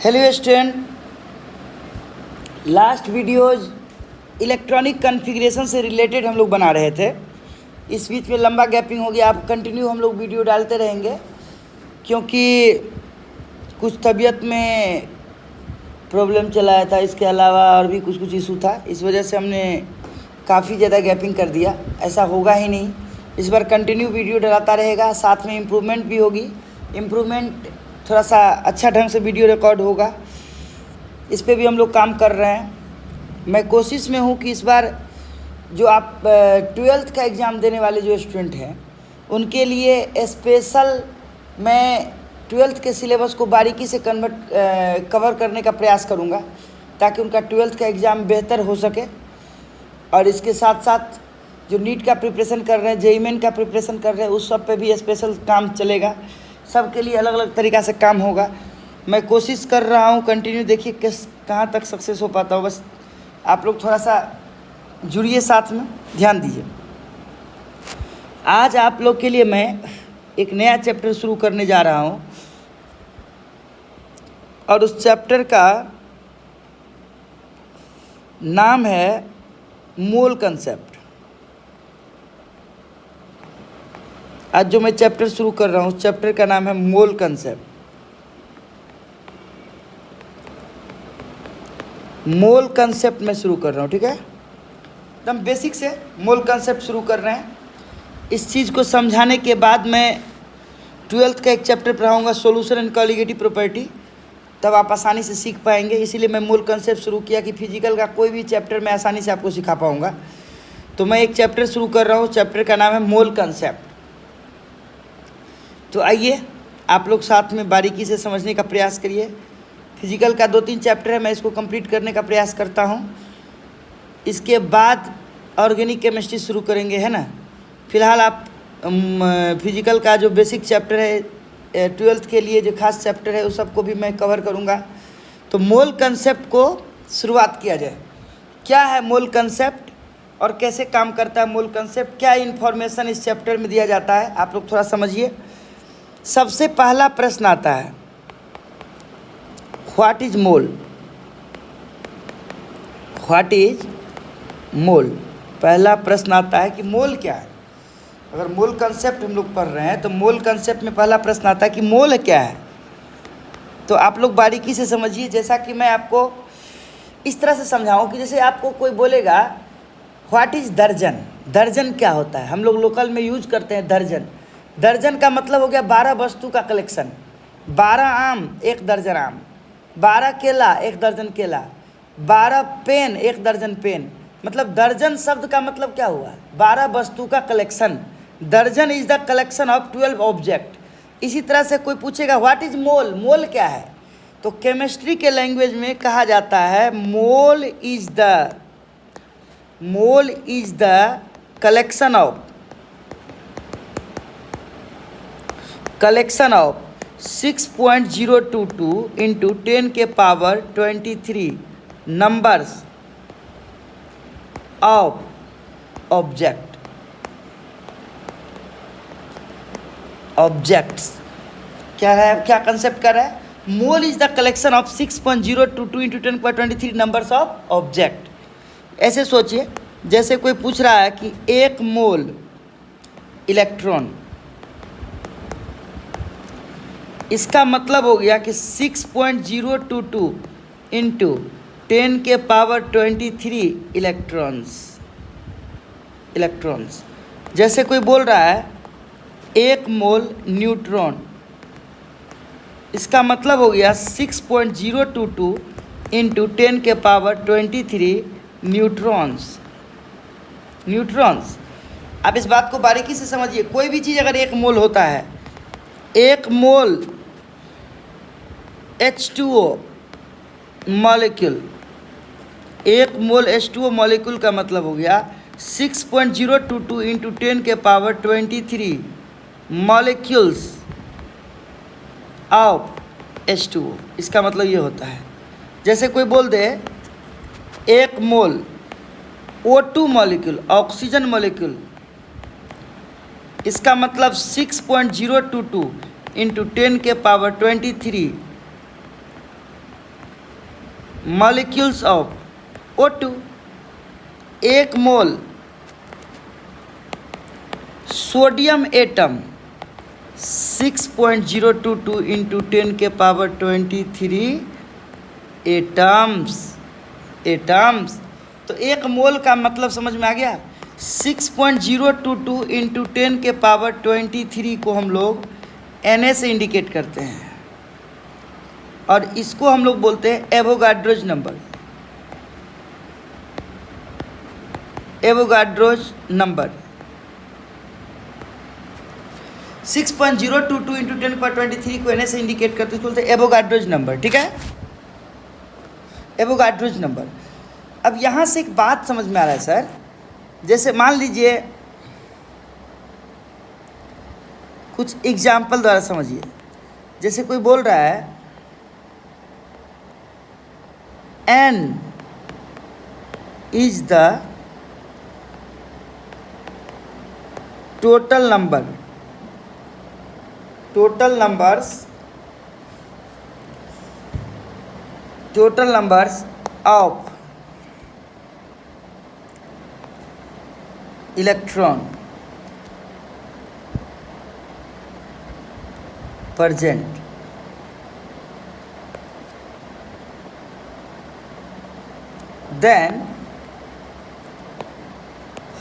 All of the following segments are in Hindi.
Hello student, last videos electronic configuration से रिलेटेड हम लोग बना रहे थे। इस बीच में लंबा गैपिंग हो गया। आप कंटिन्यू हम लोग वीडियो डालते रहेंगे क्योंकि कुछ तबीयत में प्रॉब्लम चला आया था। इसके अलावा और भी कुछ कुछ इशू था, इस वजह से हमने काफ़ी ज़्यादा गैपिंग कर दिया। ऐसा होगा ही नहीं, इस बार कंटिन्यू वीडियो डलाता रहेगा, साथ में इम्प्रूवमेंट भी होगी। इम्प्रूवमेंट थोड़ा सा अच्छा ढंग से वीडियो रिकॉर्ड होगा, इस पे भी हम लोग काम कर रहे हैं। मैं कोशिश में हूँ कि इस बार जो आप 12th का एग्ज़ाम देने वाले जो स्टूडेंट हैं उनके लिए स्पेशल मैं 12th के सिलेबस को बारीकी से कवर करने का प्रयास करूँगा ताकि उनका 12th का एग्ज़ाम बेहतर हो सके। और इसके साथ साथ जो नीट का प्रिपरेशन कर रहे हैं, जेईई मेन का प्रिपरेशन कर रहे हैं, उस सब पे भी स्पेशल काम चलेगा। सबके लिए अलग अलग तरीक़ा से काम होगा। मैं कोशिश कर रहा हूँ कंटिन्यू, देखिए कहाँ तक सक्सेस हो पाता हो। बस आप लोग थोड़ा सा जुड़िए, साथ में ध्यान दीजिए। आज आप लोग के लिए मैं एक नया चैप्टर शुरू करने जा रहा हूँ और उस चैप्टर का नाम है मोल कंसेप्ट। आज जो मैं चैप्टर शुरू कर रहा हूँ उस चैप्टर का नाम है मोल कंसेप्ट। मोल कंसेप्ट में शुरू कर रहा हूँ, ठीक है। एकदम बेसिक से मोल कंसेप्ट शुरू कर रहे हैं। इस चीज़ को समझाने के बाद मैं 12th का एक चैप्टर पढ़ाऊँगा, सोल्यूशन एंड कॉलिगेटिव प्रॉपर्टी, तब आप आसानी से सीख पाएंगे। इसीलिए मैं मोल कंसेप्ट शुरू किया कि फिजिकल का कोई भी चैप्टर मैं आसानी से आपको सिखा पाऊँगा। तो मैं एक चैप्टर शुरू कर रहा हूँ, चैप्टर का नाम है मोल कंसेप्ट। तो आइए आप लोग साथ में बारीकी से समझने का प्रयास करिए। फिजिकल का 2-3 चैप्टर है, मैं इसको कंप्लीट करने का प्रयास करता हूँ। इसके बाद ऑर्गेनिक केमिस्ट्री शुरू करेंगे, है ना। फिलहाल आप फिजिकल का जो बेसिक चैप्टर है 12th के लिए जो खास चैप्टर है उस सबको भी मैं कवर करूँगा। तो मोल कंसेप्ट को शुरुआत किया जाए। क्या है मोल कंसेप्ट और कैसे काम करता है मोल कंसेप्ट, क्या इन्फॉर्मेशन इस चैप्टर में दिया जाता है, आप लोग थोड़ा समझिए। सबसे पहला प्रश्न आता है, what is mole. What is mole, पहला प्रश्न आता है कि मोल क्या है। अगर मोल कंसेप्ट हम लोग पढ़ रहे हैं तो मोल कंसेप्ट में पहला प्रश्न आता है कि मोल क्या है। तो आप लोग बारीकी से समझिए। जैसा कि मैं आपको इस तरह से समझाऊं कि जैसे आपको कोई बोलेगा व्हाट इज दर्जन। दर्जन क्या होता है, हम लोग लोकल में यूज करते हैं दर्जन। दर्जन का मतलब हो गया 12 वस्तु का कलेक्शन। 12 आम 1 दर्जन आम, 12 केला 1 दर्जन केला, 12 पेन 1 दर्जन पेन। मतलब दर्जन शब्द का मतलब क्या हुआ, 12 वस्तु का कलेक्शन। दर्जन is the collection of 12 object. इसी तरह से कोई पूछेगा व्हाट इज मोल, मोल क्या है, तो केमिस्ट्री के लैंग्वेज में कहा जाता है mole is the collection of 6.022 into 10 के पावर 23 नंबर्स ऑफ ऑब्जेक्ट्स। क्या है, क्या कंसेप्ट कर रहा है, mole is the collection of 6.022 into 10 पर 23 नंबर्स ऑफ ऑब्जेक्ट। ऐसे सोचिए जैसे कोई पूछ रहा है कि 1 मोल इलेक्ट्रॉन, इसका मतलब हो गया कि 6.022 इंटू 10 के पावर 23 इलेक्ट्रॉन्स। जैसे कोई बोल रहा है 1 मोल न्यूट्रॉन, इसका मतलब हो गया 6.022 इंटू 10 के पावर 23 न्यूट्रॉन्स। आप इस बात को बारीकी से समझिए। कोई भी चीज़ अगर 1 मोल होता है, 1 मोल H2O मॉलिक्यूल, 1 मोल H2O मॉलिक्यूल का मतलब हो गया 6.022 इंटू 10 के पावर 23 मॉलिक्यूल्स ऑफ H2O। इसका मतलब ये होता है, जैसे कोई बोल दे 1 मोल O2 मॉलिक्यूल, ऑक्सीजन मॉलिक्यूल, इसका मतलब 6.022 इंटू 10 के power 23 molecules of O2, 1 mole sodium atom 6.022 into 10 के पावर 23 एटम्स। तो 1 मोल का मतलब समझ में आ गया। 6.022 इंटू 10 के पावर 23 को हम लोग Na से इंडिकेट करते हैं और इसको हम लोग बोलते हैं Avogadro's number. Avogadro's number 6.022 into 10 पर 23 को Na से इंडिकेट करते हैं, बोलते हैं एवोगाड्रोज नंबर। ठीक है, एवोगाड्रोज नंबर। अब यहाँ से एक बात समझ में आ रहा है सर, जैसे मान लीजिए कुछ एग्जाम्पल द्वारा समझिए। जैसे कोई बोल रहा है N is the total numbers of electron present then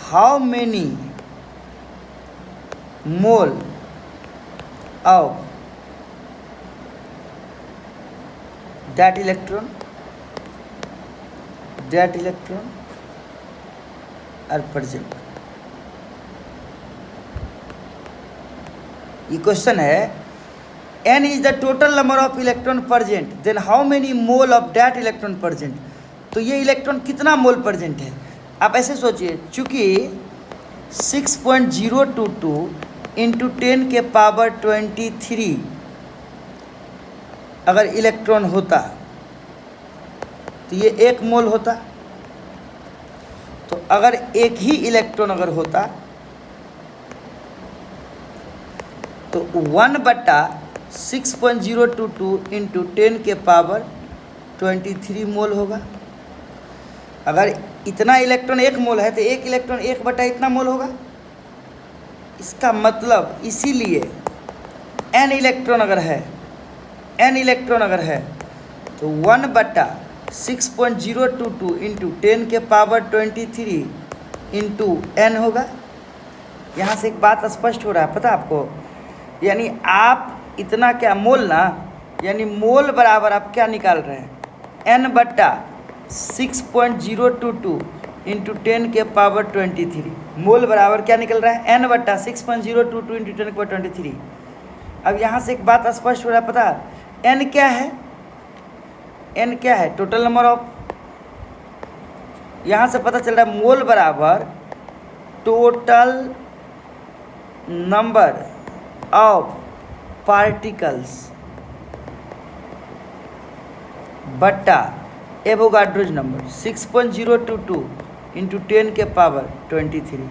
how many mole of that electron are present। ये क्वेश्चन है N is the total number of electron present, then how many mole of that electron present। तो ये इलेक्ट्रॉन कितना मोल प्रेजेंट है। आप ऐसे सोचिए, चूँकि 6.022 इंटू 10 के पावर 23 अगर इलेक्ट्रॉन होता तो ये 1 मोल होता। तो अगर एक ही इलेक्ट्रॉन अगर होता तो 1/6.022 इंटू 10 के पावर 23 मोल होगा। अगर इतना इलेक्ट्रॉन 1 मोल है तो 1 इलेक्ट्रॉन 1/, इतना मोल होगा। इसका मतलब इसीलिए n इलेक्ट्रॉन अगर है तो 1/6.022 इंटू 10 के पावर 23 इंटू n होगा। यहाँ से एक बात स्पष्ट हो रहा है, पता आपको, यानी आप इतना क्या मोल ना, यानी मोल बराबर आप क्या निकाल रहे हैं, n/6.022 इंटू 10 के पावर 23। मोल बराबर क्या निकल रहा है, n/6.022 इंटू 10 के पावर 23। अब यहाँ से एक बात स्पष्ट हो रहा है, पता n क्या है, n क्या है, टोटल नंबर ऑफ। यहाँ से पता चल रहा है मोल बराबर टोटल नंबर ऑफ पार्टिकल्स बट्टा एवोगाड्रोज नंबर 6.022 इंटू 10 के power 23।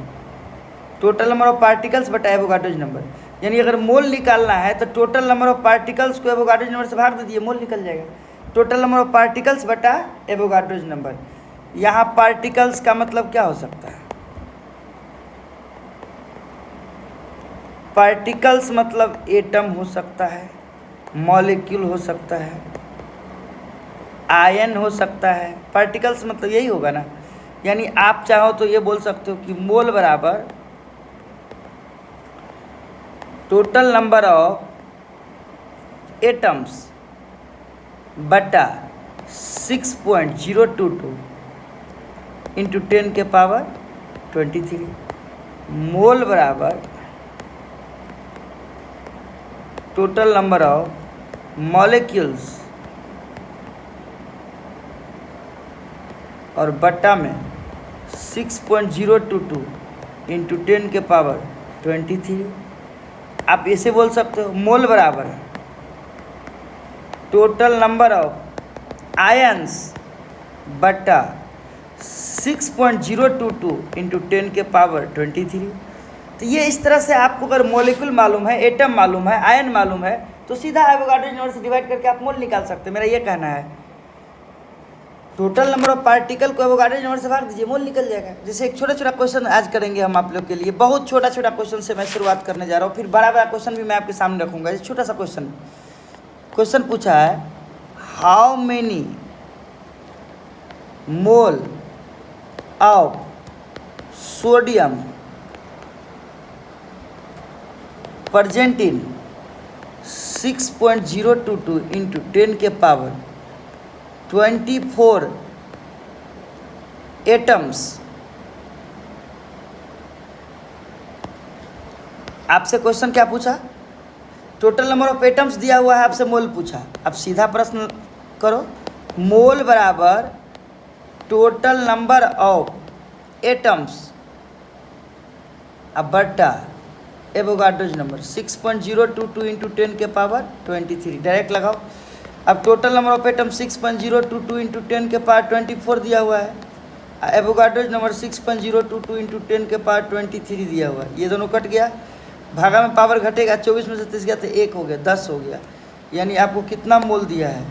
Total number of particles बटा एवोगाड्रोज नंबर, यानी अगर मोल निकालना है तो टोटल नंबर ऑफ पार्टिकल्स को एवोगाड्रोज नंबर से भाग दीजिए, मोल निकल जाएगा। टोटल नंबर ऑफ पार्टिकल्स बटा एवोगाड्रोज नंबर। यहाँ पार्टिकल्स का मतलब क्या हो सकता है, पार्टिकल्स मतलब एटम हो सकता है, मॉलिक्यूल हो सकता है, आयन हो सकता है। पार्टिकल्स मतलब यही होगा ना। यानी आप चाहो तो ये बोल सकते हो कि मोल बराबर टोटल नंबर ऑफ एटम्स बटा 6.022 इंटू 10 के पावर 23। मोल बराबर टोटल नंबर ऑफ मॉलिक्यूल्स और बट्टा में 6.022 इंटू 10 के पावर 23। आप ऐसे बोल सकते हो मोल बराबर टोटल नंबर ऑफ आयन्स बट्टा 6.022 इंटू 10 के पावर 23। तो ये इस तरह से आपको अगर मॉलिक्यूल मालूम है, एटम मालूम है, आयन मालूम है, तो सीधा एवोगाड्रो नंबर से डिवाइड करके आप मोल निकाल सकते हैं। मेरा ये कहना है। टोटल नंबर ऑफ पार्टिकल को एवोगाड्रो नंबर से भाग दीजिए, मोल निकल जाएगा। जैसे एक छोटा छोटा क्वेश्चन आज करेंगे हम आप लोग के लिए, बहुत छोटा छोटा क्वेश्चन से मैं शुरुआत करने जा रहा हूँ, फिर बड़ा बड़ा क्वेश्चन भी मैं आपके सामने रखूँगा। ये छोटा सा क्वेश्चन पूछा है, how many mole of sodium present in 6.022 into 10 के पावर 24 एटम्स। आपसे क्वेश्चन क्या पूछा, टोटल नंबर ऑफ एटम्स दिया हुआ है, आपसे मोल पूछा। अब सीधा प्रश्न करो, मोल बराबर टोटल नंबर ऑफ एटम्स अब बट्टा एवोगाड्रोज नंबर 6.022 इंटू 10 के पावर 23, डायरेक्ट लगाओ। अब total number of atom 6.022 into 10 के पावर 24 दिया हुआ है, एवोगाड्रोज नंबर 6.022 इंटू 10 के पावर 23 दिया हुआ है। ये दोनों कट गया, भागा में पावर घटेगा, 24 में से 30 गया तो 1 हो गया, 10 हो गया। यानी आपको कितना मोल दिया है,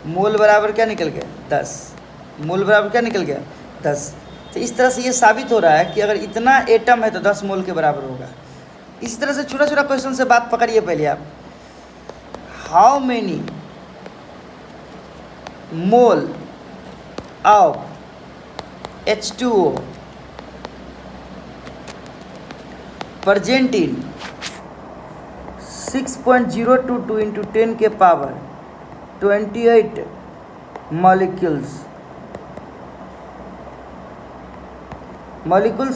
मोल बराबर क्या निकल गया 10, मोल बराबर क्या निकल गया 10। तो इस तरह से ये साबित हो रहा है कि अगर इतना एटम है तो 10 मोल के बराबर होगा। इस तरह से छोटा छोटा क्वेश्चन से बात पकड़िए पहले आप। How many mole of H2O present in 6.022 into 10 के पावर 28 मॉलिक्यूल्स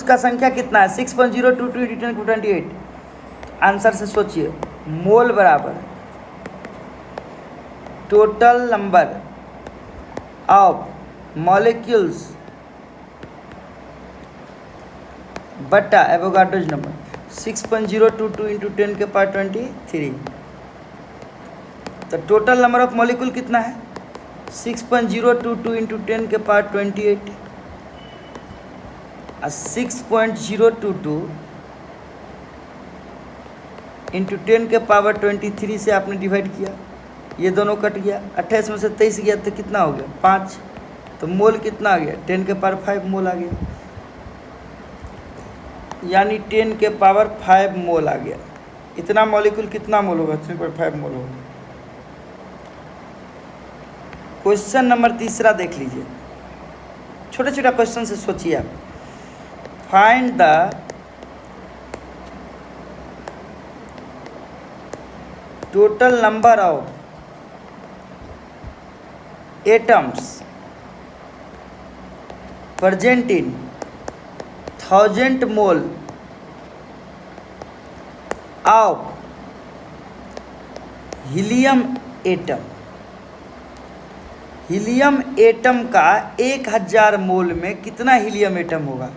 का संख्या कितना है, 6.022 इंटू 10 के 28। आंसर से सोचिए, मोल बराबर टोटल नंबर ऑफ मॉलिक्यूल्स बट्टा एवोगाड्रोज नंबर 6.022 इंटू 10 के पावर 23। तो टोटल नंबर ऑफ मॉलिक्यूल कितना है, 6.022 इंटू 10 के पावर 28 और 6.022 इंटू 10 के पावर 23 से आपने डिवाइड किया, ये दोनों कट गया, 28 में से 23 गया तो कितना हो गया 5। तो मोल कितना आ गया, 10 के पावर 5 मोल आ गया, यानी 10 के पावर 5 मोल आ गया। इतना मॉलिक्यूल कितना मोल होगा, 10.5 मोल होगा। क्वेश्चन नंबर 3 देख लीजिए, छोटे छोटे क्वेश्चन से सोचिए आप। Find the total number of atoms present in 1000 mole of helium atom. Helium atom का 1000 मोल में कितना हीलियम एटम होगा।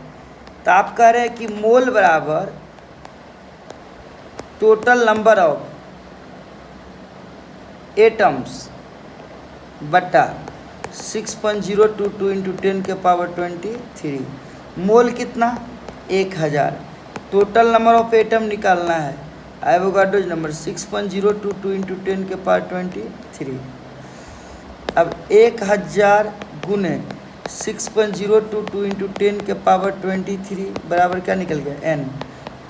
तो आप कह रहे हैं कि मोल बराबर टोटल नंबर ऑफ एटम्स बट्टा 6.022 इंटू 10 के पावर 23। मोल कितना 1000, टोटल नंबर ऑफ एटम निकालना है, एवोगाड्रोज नंबर 6.022 इंटू 10 के पावर 23। अब 1000 गुने 6.022 इंटू 10 के पावर 23 बराबर क्या निकल गया n।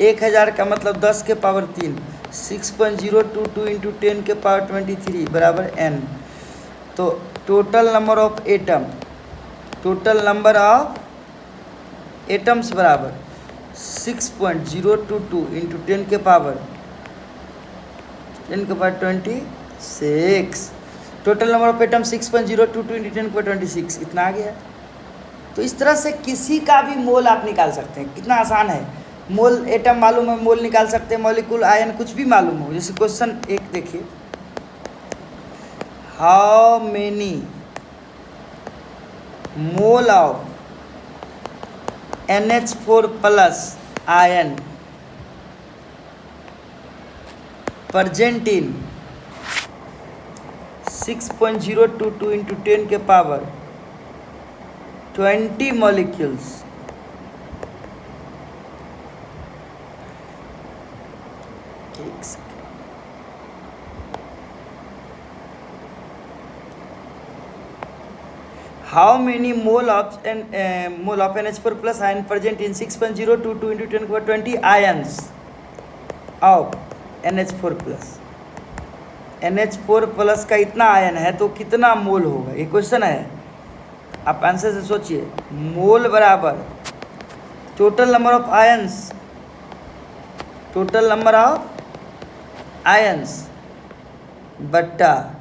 1000 का मतलब 10 के पावर 3, 6.022 इंटू 10 के पावर 23 बराबर n। तो total number of atom, total number of atoms बराबर 6.022 इंटू 10 के power 26। Total number of atom 6.022 into 10 के पावर 26 इतना आ गया। तो इस तरह से किसी का भी मोल आप निकाल सकते हैं, कितना आसान है। मोल एटम मालूम है, मोल निकाल सकते हैं, मॉलिक्यूल आयन कुछ भी मालूम हो। जैसे क्वेश्चन 1 देखिए, how many mole of NH4 plus ion present in 6.022 into 10 के power 20 molecules. How many mole of NH4 plus ion present in 6.022 into 10⁻20 ions of NH4 plus. NH4 plus का इतना आयन है तो कितना मोल होगा, ये क्वेश्चन है। आप आंसर से सोचिए। मोल बराबर total number of ions, total number of ions बट्टा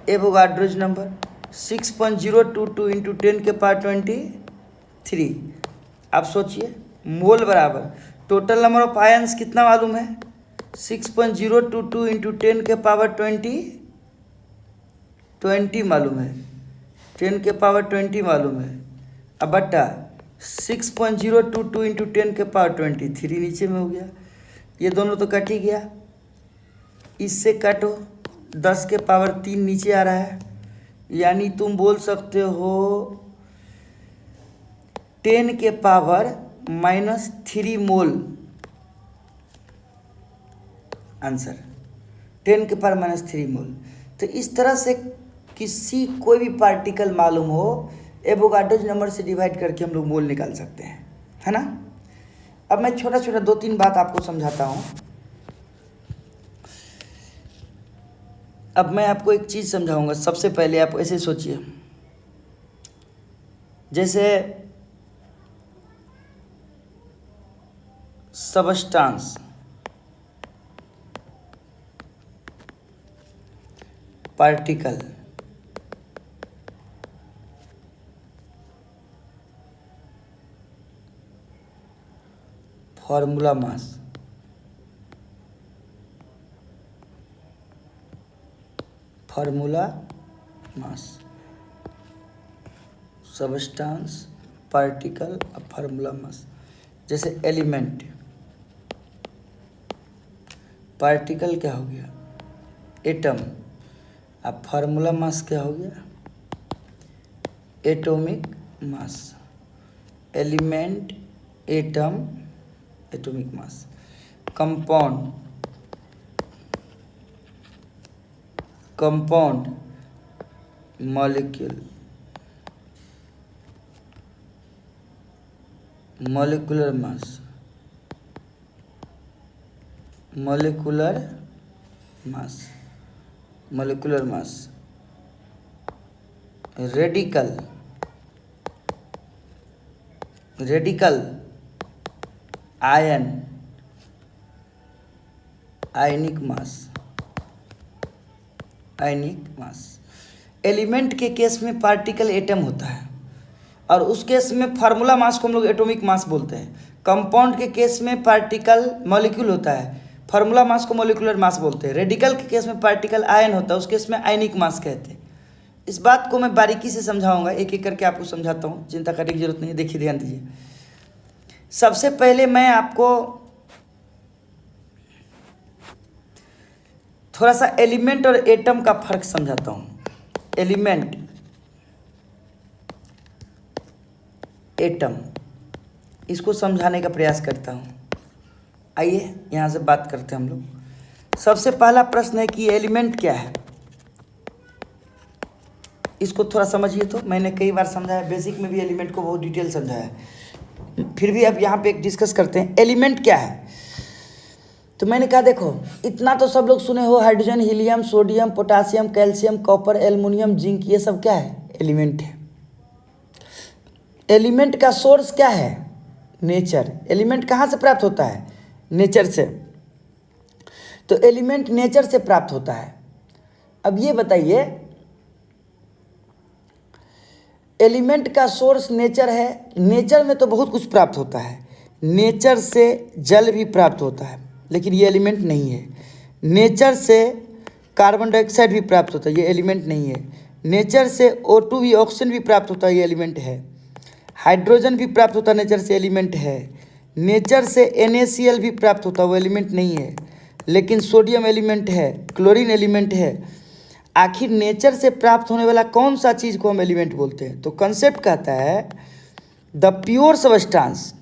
एवोगाड्रोज नंबर 6.022 into 10⁻23। आप सोचिए, मोल बराबर टोटल नंबर ऑफ आयन्स कितना मालूम है, 6.022 into 10⁻20 मालूम है, 10⁻20 मालूम है। अब बट्टा 6.022 into 10⁻23 नीचे में हो गया, ये दोनों तो कट ही गया। इससे काटो, 10⁻3 नीचे आ रहा है, यानी तुम बोल सकते हो 10⁻³ मोल। आंसर 10⁻³ मोल। तो इस तरह से किसी कोई भी पार्टिकल मालूम हो, एवोगाड्रोज नंबर से डिवाइड करके हम लोग मोल निकाल सकते हैं, है ना। अब मैं छोटा छोटा 2-3 बात आपको समझाता हूँ। अब मैं आपको एक चीज़ समझाऊंगा। सबसे पहले आप ऐसे सोचिए, जैसे substance, particle, formula mass, formula mass, substance, particle और फार्मूला मास। जैसे एलिमेंट, पार्टिकल क्या हो गया, एटम। अब फार्मूला मास क्या हो गया, atomic mass. Element, atom, atomic mass. Compound, compound, molecule, molecular mass, molecular mass, molecular mass. Radical, radical, ion, ionic mass, ionic mass. Element के केस में पार्टिकल एटम होता है, और उस केस में फार्मूला मास को हम लोग एटॉमिक मास बोलते हैं। कंपाउंड के केस में पार्टिकल मॉलिक्यूल होता है, फार्मूला मास को मॉलिक्यूलर मास बोलते हैं। रेडिकल के केस में पार्टिकल आयन होता है, उस केस में आयनिक मास कहते हैं। इस बात को मैं बारीकी से समझाऊंगा, एक एक करके आपको समझाता हूँ, चिंता करने की जरूरत नहीं है। देखिए, ध्यान दीजिए। सबसे पहले मैं आपको थोड़ा सा एलिमेंट और एटम का फर्क समझाता हूँ। एलिमेंट, एटम, इसको समझाने का प्रयास करता हूँ। आइए यहाँ से बात करते हैं हम लोग। सबसे पहला प्रश्न है कि एलिमेंट क्या है। इसको थोड़ा समझिए। तो मैंने कई बार समझाया, बेसिक में भी एलिमेंट को बहुत डिटेल समझाया है, फिर भी अब यहाँ पे एक डिस्कस करते हैं। एलिमेंट क्या है, तो मैंने कहा देखो, इतना तो सब लोग सुने हो, hydrogen, helium, sodium, potassium, calcium, copper, aluminium, zinc, ये सब क्या है, एलिमेंट है। एलिमेंट का सोर्स क्या है, नेचर। एलिमेंट कहाँ से प्राप्त होता है, नेचर से। तो एलिमेंट नेचर से प्राप्त होता है। अब ये बताइए, एलिमेंट का सोर्स नेचर है, नेचर में तो बहुत कुछ प्राप्त होता है। नेचर से जल भी प्राप्त होता है, लेकिन ये एलिमेंट नहीं है। नेचर से कार्बन डाइऑक्साइड भी प्राप्त होता है, ये एलिमेंट नहीं है। नेचर से O2 भी, ऑक्सीजन भी प्राप्त होता है, ये एलिमेंट है। हाइड्रोजन भी प्राप्त होता है, नेचर से, एलिमेंट है। नेचर से NaCl भी प्राप्त होता है, वो एलिमेंट नहीं है। लेकिन सोडियम एलिमेंट है, क्लोरीन एलिमेंट है। आखिर नेचर से प्राप्त होने वाला कौन सा चीज़ को हम एलिमेंट बोलते हैं, तो कंसेप्ट कहता है the pure substance,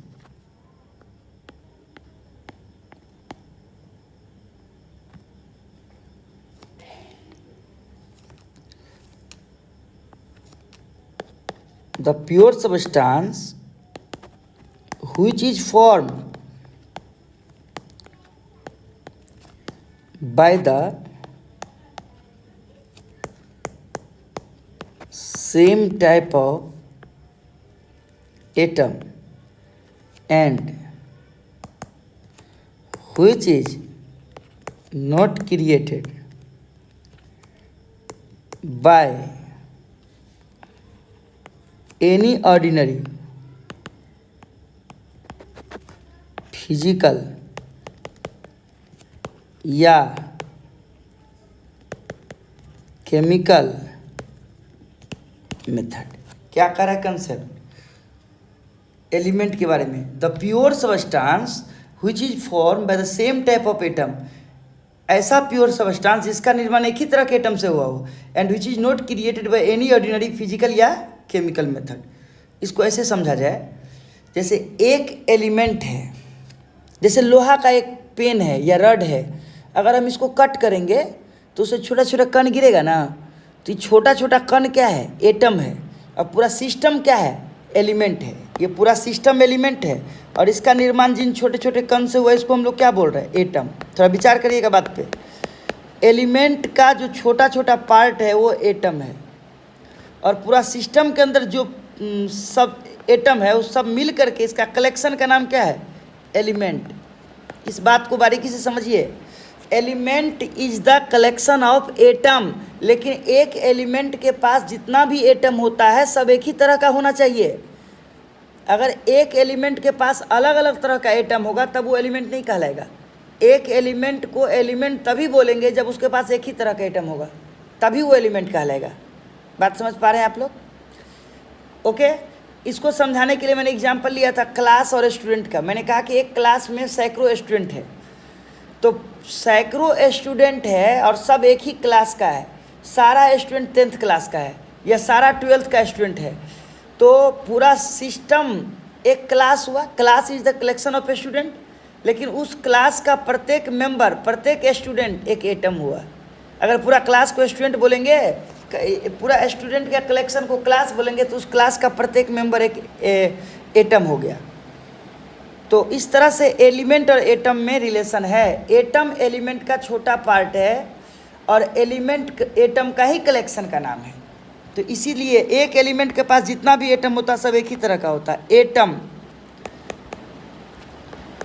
the pure substance which is formed by the same type of atom and which is not created by any ordinary physical या केमिकल मेथड। क्या कह रहा है कंसेप्ट एलिमेंट के बारे में? The pure substance which is form by the same type of atom, ऐसा प्योर सबस्टांस जिसका निर्माण एक ही तरह के एटम से हुआ हो, and which is not created by any ordinary physical या केमिकल मेथड। इसको ऐसे समझा जाए जैसे एक एलिमेंट है, जैसे लोहा का एक पेन है या रड है, अगर हम इसको कट करेंगे तो उससे छोटा छोटा कण गिरेगा ना, तो ये छोटा छोटा कण क्या है? एटम है। और पूरा सिस्टम क्या है? एलिमेंट है। ये पूरा सिस्टम एलिमेंट है और इसका निर्माण जिन छोटे छोटे कण से हुआ इसको हम लोग क्या बोल रहे हैं? एटम। थोड़ा विचार करिएगा बात पे। एलिमेंट का जो छोटा छोटा पार्ट है वो एटम है और पूरा सिस्टम के अंदर जो सब एटम है वो सब मिल करके इसका कलेक्शन का नाम क्या है? एलिमेंट। इस बात को बारीकी से समझिए। Element is the collection of atom, लेकिन एक एलिमेंट के पास जितना भी एटम होता है सब एक ही तरह का होना चाहिए। अगर एक एलिमेंट के पास अलग अलग तरह का एटम होगा तब वो एलिमेंट नहीं कहलाएगा। एक एलिमेंट को एलिमेंट तभी बोलेंगे जब उसके पास एक ही तरह का एटम होगा, तभी वो एलिमेंट कहलाएगा। बात समझ पा रहे हैं आप लोग? ओके। इसको समझाने के लिए मैंने एग्जांपल लिया था क्लास और स्टूडेंट का। मैंने कहा कि एक क्लास में सैकड़ों स्टूडेंट है, तो सैकड़ों स्टूडेंट है और सब एक ही क्लास का है। सारा स्टूडेंट 10th क्लास का है या सारा 12th का स्टूडेंट है, तो पूरा सिस्टम एक क्लास हुआ। Class is the collection of student, लेकिन उस क्लास का प्रत्येक मेंबर, प्रत्येक स्टूडेंट एक एटम हुआ। अगर पूरा क्लास को स्टूडेंट बोलेंगे, पूरा स्टूडेंट के कलेक्शन को क्लास बोलेंगे, तो उस क्लास का प्रत्येक मेंबर एक एटम हो गया। तो इस तरह से एलिमेंट और एटम में रिलेशन है। एटम एलिमेंट का छोटा पार्ट है और एलिमेंट एटम का ही कलेक्शन का नाम है। तो इसीलिए एक एलिमेंट के पास जितना भी एटम होता है सब एक ही तरह का होता है। Atom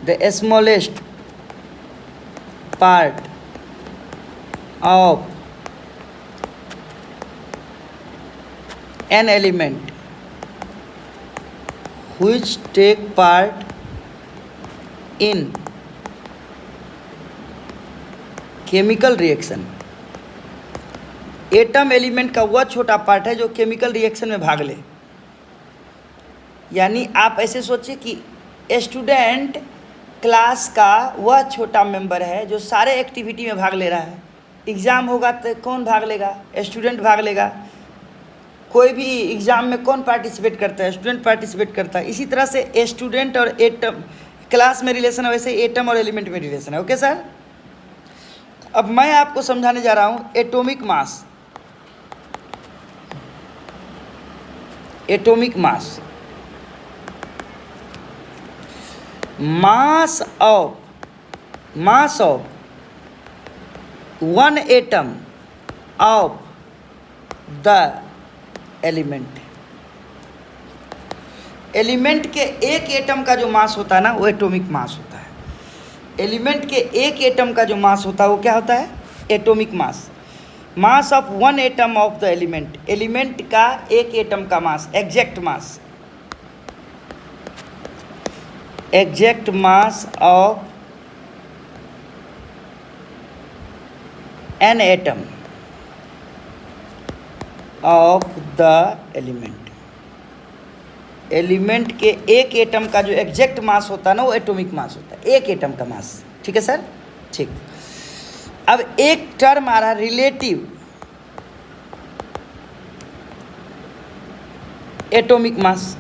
the smallest part of an element which take part in chemical reaction। Atom element का वह छोटा पार्ट है जो केमिकल रिएक्शन में भाग ले। यानी आप ऐसे सोचिए कि स्टूडेंट क्लास का वह छोटा मेंबर है जो सारे एक्टिविटी में भाग ले रहा है। एग्ज़ाम होगा तो कौन भाग लेगा? स्टूडेंट भाग लेगा। कोई भी एग्ज़ाम में कौन पार्टिसिपेट करता है? स्टूडेंट पार्टिसिपेट करता है। इसी तरह से स्टूडेंट और एटम क्लास में रिलेशन है, वैसे एटम और एलिमेंट में रिलेशन है। Okay sir. अब मैं आपको समझाने जा रहा हूँ atomic mass. Atomic mass, mass of one atom of the element. Element के एक एटम का जो मास होता है ना वो एटॉमिक मास होता है। एलिमेंट के एक एटम का जो मास होता है वो क्या होता है? Atomic mass. Mass of one atom of the element, element का एक एटम का mass, exact mass. Exact mass of an atom of the element. Element के एक एटम का जो एग्जैक्ट मास होता है ना वो एटॉमिक मास होता है, एक एटम का मास। ठीक है सर? ठीक। अब एक टर्म आ रहा है रिलेटिव एटॉमिक मास।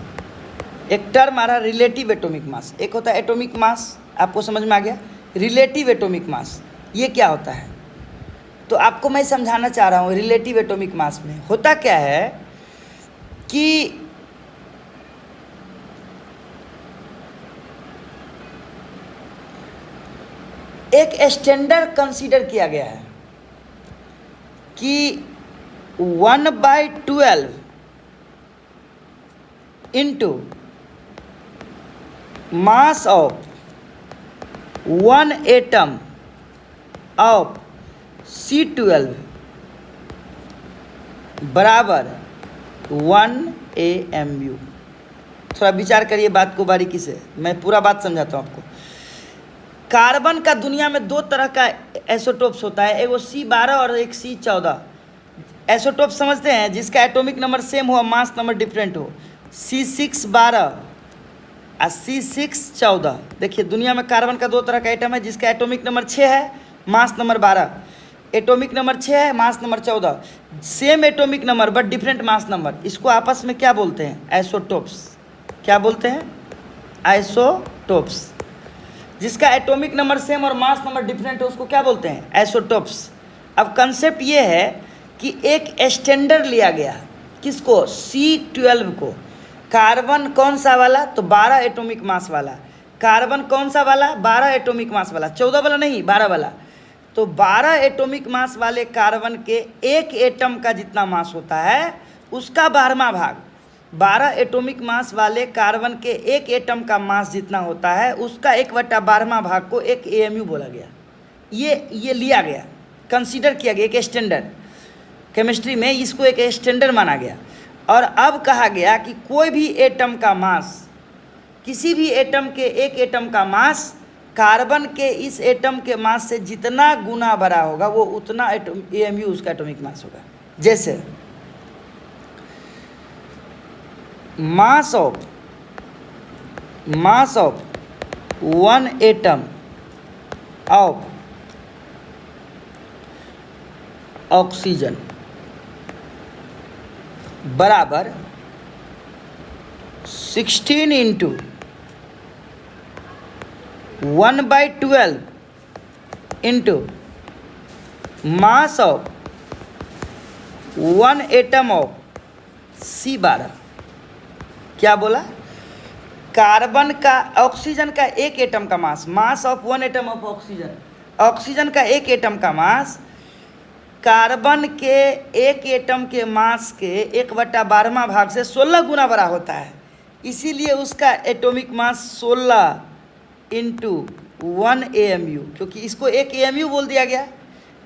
एक टर्म आ रहा है रिलेटिव एटॉमिक मास। एक होता है एटॉमिक मास, आपको समझ में आ गया? रिलेटिव एटॉमिक मास ये क्या होता है? तो आपको मैं समझाना चाह रहा हूँ रिलेटिव एटॉमिक मास में होता क्या है कि एक स्टैंडर्ड कंसीडर किया गया है कि 1/12 into mass of 1 atom of C12 बराबर 1 AMU। थोड़ा विचार करिए बात को बारीकी से, मैं पूरा बात समझाता हूँ आपको। कार्बन का दुनिया में दो तरह का एसोटोप्स होता है, एक वो C12 और एक C14। एसोटोप समझते हैं जिसका एटॉमिक नंबर सेम हो, मास नंबर डिफरेंट हो। C612 और C614। देखिए दुनिया में कार्बन का दो तरह का एटम है जिसका एटॉमिक नंबर 6 है, मास नंबर 12। एटॉमिक नंबर 6 है, mass number 14। Same atomic number but different mass number. इसको आपस में क्या बोलते हैं? आइसोटोप्स। क्या बोलते हैं? आइसोटोप्स। जिसका एटॉमिक नंबर सेम और मास नंबर डिफरेंट है उसको क्या बोलते हैं? आइसोटोप्स। अब कंसेप्ट ये है कि एक स्टैंडर्ड लिया गया, किसको? C12 को। कार्बन कौन सा वाला? तो 12 एटॉमिक मास वाला। कार्बन कौन सा वाला? 12 एटॉमिक मास वाला, 14 वाला नहीं, 12 वाला। तो 12 एटॉमिक मास वाले कार्बन के एक एटम का जितना मास होता है उसका 12वां भाग, 12 एटॉमिक मास वाले कार्बन के एक एटम का मास जितना होता है उसका 1/12वां भाग को एक AMU बोला गया। ये लिया गया, कंसीडर किया गया, एक स्टैंडर्ड। केमिस्ट्री में इसको एक स्टैंडर्ड माना गया। और अब कहा गया कि कोई भी एटम का मास, किसी भी एटम के एक एटम का मास कार्बन के इस एटम के मास से जितना गुना बड़ा होगा वो उतना AMU उसका एटॉमिक मास होगा। जैसे मास ऑफ 1 एटम ऑफ ऑक्सीजन बराबर 16 into 1/12 into mass of 1 atom of C12। क्या बोला? कार्बन का, ऑक्सीजन का एक एटम का mass, mass of 1 atom of oxygen, oxygen का एक एटम का मास कार्बन के एक एटम के मास के 1/12वां भाग से 16 गुना बड़ा होता है। इसीलिए उसका एटॉमिक मास 16 इंटू 1 AMU, क्योंकि इसको एक AMU बोल दिया गया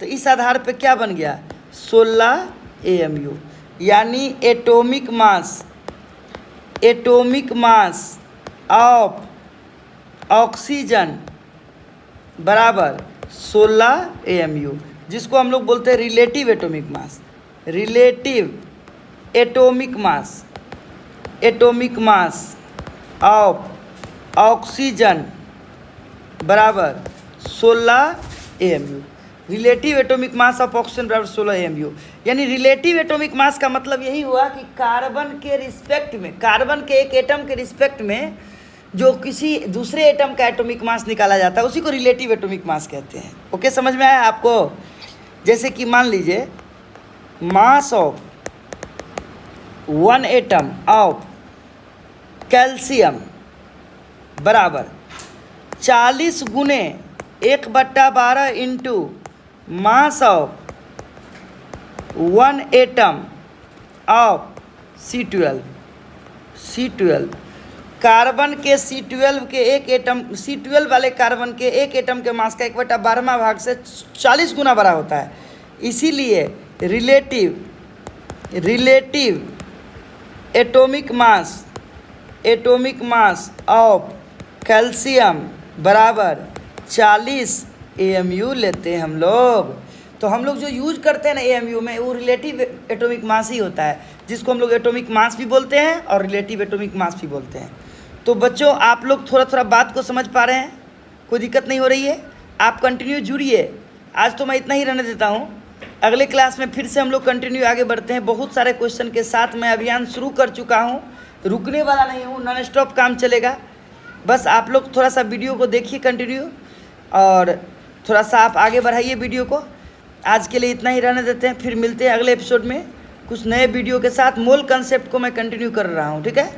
तो इस आधार पे क्या बन गया? 16 AMU। यानी एटॉमिक मास ऑफ ऑक्सीजन बराबर 16 AMU, जिसको हम लोग बोलते हैं relative atomic mass. Relative atomic mass of oxygen बराबर 16 AMU। Relative atomic mass of oxygen बराबर 16 AMU। यानी रिलेटिव एटॉमिक मास का मतलब यही हुआ कि कार्बन के रिस्पेक्ट में, कार्बन के एक एटम के रिस्पेक्ट में जो किसी दूसरे एटम का एटॉमिक मास निकाला जाता है उसी को रिलेटिव एटॉमिक मास कहते हैं। ओके, समझ में आया आपको? जैसे कि मान लीजिए मास ऑफ 1 एटम ऑफ कैल्शियम बराबर 40 गुने 1/12 into mass of 1 atom of C12। Carbon के C12 के एक एटम, C12 वाले कार्बन के एक एटम के मास का 1/12वां भाग से 40 गुना बड़ा होता है। इसीलिए relative atomic mass of calcium बराबर 40 AMU लेते हैं हम लोग। तो हम लोग जो यूज करते हैं ना AMU में, वो रिलेटिव एटॉमिक मास ही होता है, जिसको हम लोग एटॉमिक मास भी बोलते हैं और रिलेटिव एटॉमिक मास भी बोलते हैं। तो बच्चों आप लोग थोड़ा बात को समझ पा रहे हैं? कोई दिक्कत नहीं हो रही है? आप कंटिन्यू जुड़िए। आज तो मैं इतना ही रहने देता हूँ, अगले क्लास में फिर से हम लोग कंटिन्यू आगे बढ़ते हैं। बहुत सारे क्वेश्चन के साथ मैं अभियान शुरू कर चुका हूँ, रुकने वाला नहीं हूँ, नॉन स्टॉप काम चलेगा। बस आप लोग थोड़ा सा वीडियो को देखिए कंटिन्यू, और थोड़ा सा आप आगे बढ़ाइए वीडियो को। आज के लिए इतना ही रहने देते हैं, फिर मिलते हैं अगले एपिसोड में कुछ नए वीडियो के साथ। मोल कंसेप्ट को मैं कंटिन्यू कर रहा हूँ, ठीक है?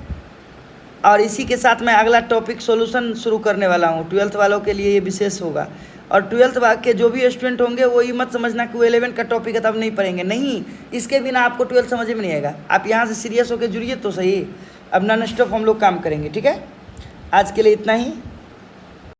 और इसी के साथ मैं अगला टॉपिक सॉल्यूशन शुरू करने वाला हूँ। 12th वालों के लिए ये विशेष होगा। और 12th भाग के जो भी स्टूडेंट होंगे वो ये मत समझना कि वो 11 का टॉपिक है तब नहीं पढ़ेंगे, नहीं, इसके बिना आपको 12th समझ में नहीं आएगा। आप यहाँ से सीरियस होकर जुड़िए तो सही, अब नॉन स्टॉप हम लोग काम करेंगे, ठीक है। आज के लिए इतना ही।